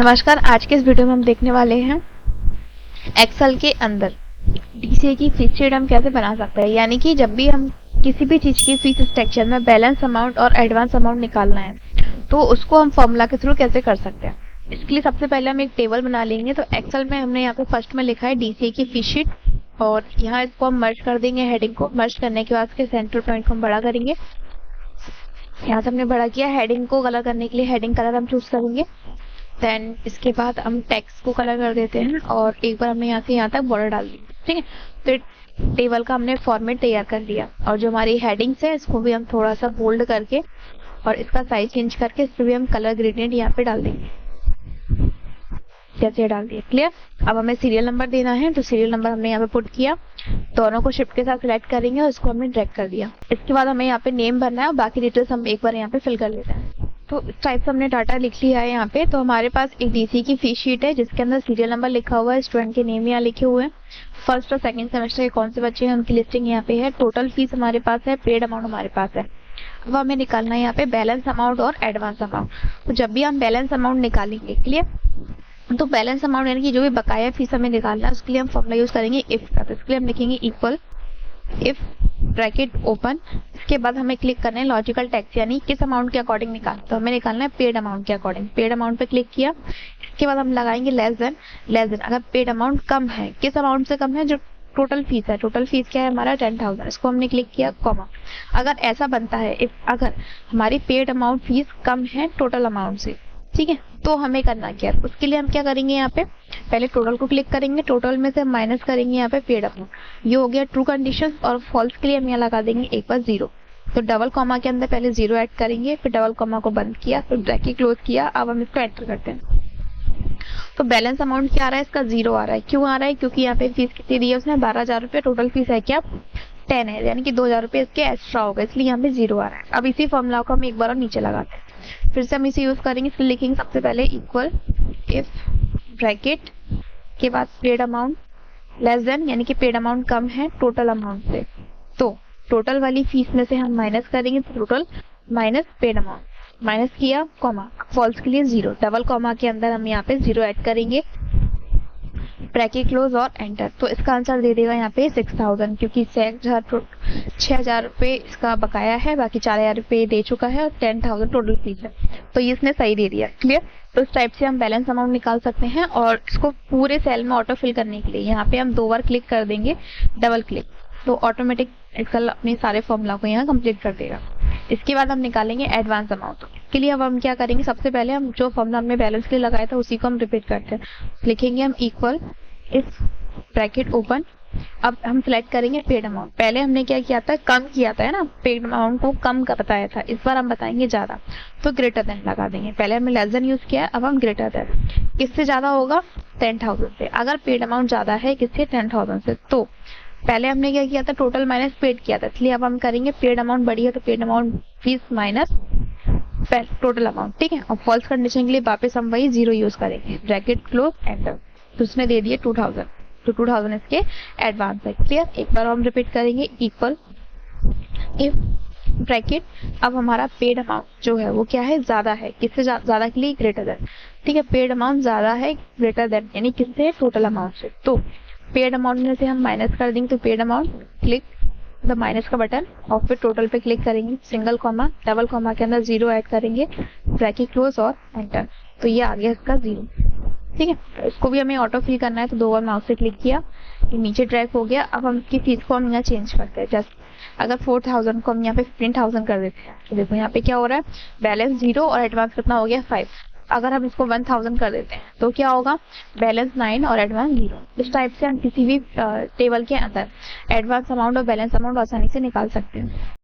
नमस्कार। आज के इस वीडियो में हम देखने वाले हैं एक्सेल के अंदर डीसीए की फीस शीट हम कैसे बना सकते हैं। यानी कि जब भी हम किसी भी चीज की फीस स्ट्रक्चर में बैलेंस अमाउंट और एडवांस अमाउंट निकालना है तो उसको हम फॉर्मूला के थ्रू कैसे कर सकते हैं। इसके लिए सबसे पहले हम एक टेबल बना लेंगे। तो एक्सेल में हमने यहाँ पे फर्स्ट में लिखा है डीसीए की फीस शीट, और यहाँ इसको हम मर्ज कर देंगे। हेडिंग को मर्ज करने के बाद इसके सेंटर पॉइंट को हम बड़ा करेंगे। यहाँ से हमने बड़ा किया। हेडिंग को कलर करने के लिए हेडिंग कलर हम चूज करेंगे। देन इसके बाद हम टेक्स्ट को कलर कर देते हैं और एक बार हमने यहाँ से यहाँ तक बॉर्डर डाल दी। ठीक है, तो टेबल का हमने फॉर्मेट तैयार कर लिया। और जो हमारी हेडिंग्स है इसको भी हम थोड़ा सा बोल्ड करके और इसका साइज चेंज करके इस पर भी हम कलर ग्रेडियंट यहाँ पे डाल देंगे। जैसे डाल दिया, क्लियर। अब हमें सीरियल नंबर देना है, तो सीरियल नंबर हमने यहाँ पे पुट किया। दोनों को शिफ्ट के साथ सिलेक्ट करेंगे और इसको हमने ड्रैग कर दिया। इसके बाद हमें यहाँ पे नेम भरना है और बाकी डिटेल्स हम एक बार यहाँ पे फिल कर लेते हैं। तो इस टाइप से हमने डाटा लिख लिया है यहाँ पे। तो हमारे पास एक डीसी की फीस शीट है जिसके अंदर सीरियल नंबर लिखा हुआ है, स्टूडेंट के नेम यहाँ लिखे हुए हैं, फर्स्ट और सेकंड सेमेस्टर के कौन से बच्चे हैं उनकी लिस्टिंग यहाँ पे है, टोटल फीस हमारे पास है, पेड अमाउंट हमारे पास है। अब हमें निकालना है यहाँ पे बैलेंस अमाउंट और एडवांस अमाउंट। तो जब भी हम बैलेंस अमाउंट निकालेंगे, क्लियर, तो बैलेंस अमाउंट यानी कि जो भी बकाया फीस हमें निकालना है उसके लिए हम फॉर्मूला यूज करेंगे इफ का। तो इसके लिए हम लिखेंगे इक्वल इफ ब्रैकेट ओपन। इसके बाद हमें क्लिक करना है लॉजिकल टैक्स, यानी किस अमाउंट के अकॉर्डिंग निकालना, तो हमें निकालना है पेड अमाउंट के अकॉर्डिंग। पेड अमाउंट पे क्लिक किया। इसके बाद हम लगाएंगे लेस देन अगर पेड अमाउंट कम है, किस अमाउंट से कम है, जो टोटल फीस है। टोटल फीस क्या है हमारा 10,000, इसको हमने क्लिक किया, कॉमा। अगर ऐसा बनता है अगर हमारी पेड अमाउंट फीस कम है टोटल अमाउंट से, ठीक है, तो हमें करना क्या है। उसके लिए हम क्या करेंगे, यहाँ पे पहले टोटल को क्लिक करेंगे, टोटल में से हम माइनस करेंगे यहाँ पे पेड अमाउंट। ये हो गया ट्रू कंडीशन, और फॉल्स के लिए हम यहाँ लगा देंगे एक बार 0। तो डबल कॉमा के अंदर पहले 0 ऐड करेंगे, फिर डबल कॉमा को बंद किया, फिर ब्रैकेट क्लोज किया। अब हम इसको एंटर करते हैं। तो बैलेंस अमाउंट क्या आ रहा है, इसका 0 आ रहा है। क्यों आ रहा है, क्योंकि यहाँ पे फीस कितनी दी है उसने, 12,000 रुपये। टोटल फीस है क्या 10 है, यानी कि 2,000 रुपये इसके एक्स्ट्रा होगा, इसलिए यहाँ पे 0 आ रहा है। अब इसी फॉर्मूला को हम एक बार और नीचे लगाते हैं। फिर से हम इसे यूज करेंगे। इसलिए लिखेंगे सबसे पहले इक्वल इफ ब्रैकेट के बाद पेड अमाउंट लेस देन, यानी कि पेड अमाउंट कम है टोटल अमाउंट से, तो टोटल वाली फीस में से हम माइनस करेंगे, तो total minus paid amount. Minus किया, कॉमा, फॉल्स के लिए 0, डबल कॉमा के अंदर हम यहाँ पे 0 ऐड करेंगे, ब्रैकेट क्लोज और एंटर। तो इसका आंसर दे देगा यहाँ पे 6,000, क्योंकि 6,000 रुपये इसका बकाया है, बाकी 4,000 रुपये दे चुका है और 10,000 टोटल फीस है, तो ये इसने सही दे दिया, क्लियर। तो इस टाइप से हम बैलेंस अमाउंट निकाल सकते हैं। और इसको पूरे सेल में ऑटो फिल करने के लिए यहाँ पे हम 2 बार क्लिक कर देंगे, डबल क्लिक, तो ऑटोमेटिक एक्सेल अपने सारे फॉर्मूला को यहाँ कंप्लीट कर देगा। इसके बाद हम निकालेंगे एडवांस अमाउंट। इसके लिए अब हम क्या करेंगे, सबसे पहले हम जो फॉर्मूला हमने बैलेंस के लिए लगाया था उसी को हम रिपीट करते हैं। लिखेंगे हम इक्वल इफ ब्रैकेट ओपन। अब हम सिलेक्ट करेंगे पेड अमाउंट। पहले हमने क्या किया था, कम किया था, है ना, पेड अमाउंट को कम का बताया था। इस बार हम बताएंगे ज्यादा, तो ग्रेटर देन लगा देंगे। पहले हमने लेस देन यूज किया, अब हम ग्रेटर देन। किससे ज्यादा होगा, 10,000 से। अगर पेड अमाउंट ज्यादा है किससे, 10,000 से, तो पहले हमने क्या किया था, टोटल माइनस पेड किया था, इसलिए अब हम करेंगे पेड अमाउंट बड़ी है तो paid amount fees minus total amount, ठीक है। और फॉल्स कंडीशन के लिए वापस हम वही 0 यूज करेंगे, ब्रैकेट क्लोज एंटर। तो उसने दे दिए 2,000, तो 2,000 इसके एडवांस है, क्लियर। एक बार हम रिपीट करेंगे इक्वल इफ ब्रैकेट। अब हमारा पेड अमाउंट जो है वो क्या है, ज्यादा है, किससे ज्यादा के लिए, ग्रेटर देन, ठीक है। पेड अमाउंट ज्यादा है ग्रेटर देन, यानी किससे, टोटल अमाउंट से। तो पेड अमाउंट में से हम माइनस कर देंगे, तो paid amount click the minus का बटन और फिर टोटल पे क्लिक करेंगे, सिंगल कॉमा, डबल कॉमा के अंदर 0 ऐड करेंगे, ब्रैकेट क्लोज और एंटर। तो ये आ गया इसका 0, ठीक है। इसको भी हमें ऑटो फिल करना है, तो 2 बार माउस से क्लिक किया, ये नीचे ड्रैग हो गया। अब हम इसकी फीस को हम यहाँ चेंज करते हैं। जस्ट अगर 4,000 को हम यहाँ पे 15,000 कर देते हैं, तो देखो यहाँ पे क्या हो रहा है, बैलेंस 0 और एडवांस कितना हो गया 5। अगर हम इसको 1,000 कर देते हैं तो क्या होगा, बैलेंस 9 और एडवांस 0। इस टाइप से हम किसी भी टेबल के अंदर एडवांस अमाउंट और बैलेंस अमाउंट आसानी से निकाल सकते हैं।